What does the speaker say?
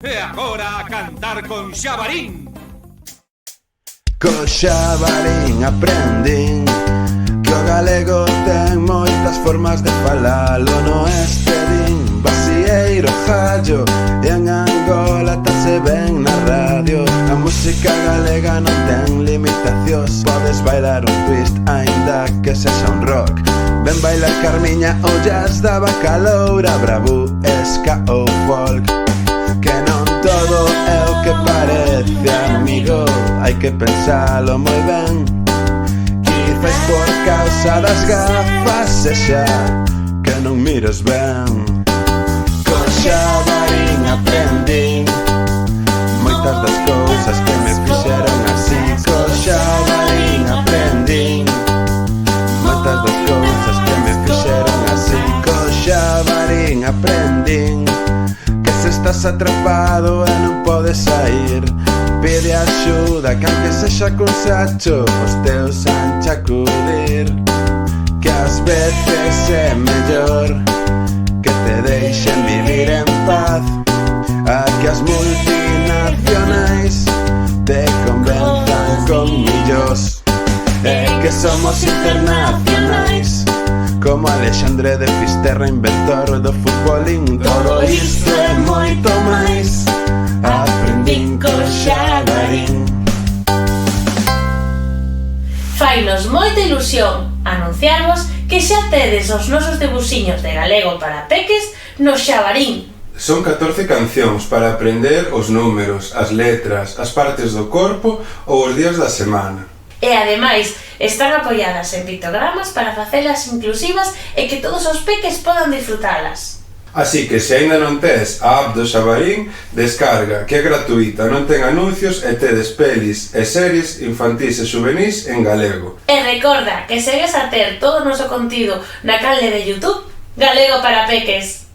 E agora a cantar con Xabarín. Co Xabarín aprendín que o galego ten moitas formas de falalo. No este din basieiro gallo e en Angola se ven na radio. A música galega non ten limitacións, podes bailar un twist aínda que sexa un rock. Ven bailar Carmiña ou jazz da Bacaloura, bravú, ska ou folk. Que non todo é o que parece, amigo, hai que pensalo moi ben. Quizás por causa das gafas sexa que non mires ben. Con Xabarín aprendín moitas das cousas que me fixeron así. Con Xabarín aprendín moitas das cousas que me fixeron así. Con Xabarín aprendín se estás atrapado e non podes sair, pide axuda que aunque sexa cun sacho os teus ancha acudir. Que ás veces é mellor que te deixen vivir en paz a que as multinacionais te convenzan con millos. É que somos internacionais como Alexandre de Fisterra, inventor do futbolín. Todo isto é moito máis, aprendín co Xabarín. Fainos moita ilusión anunciarvos que xa tedes os nosos debuxiños de galego para peques no Xabarín. Son 14 cancións para aprender os números, as letras, as partes do corpo ou os días da semana. E ademais están apoiadas en pictogramas para facelas inclusivas e que todos os peques podan disfrutalas. Así que se aínda non tes a app do Xabarín, descarga, que é gratuita, non ten anuncios e tedes pelis e series infantís e xuvenís en galego. E recorda que segues a ter todo o noso contido na canle de YouTube Galego para Peques.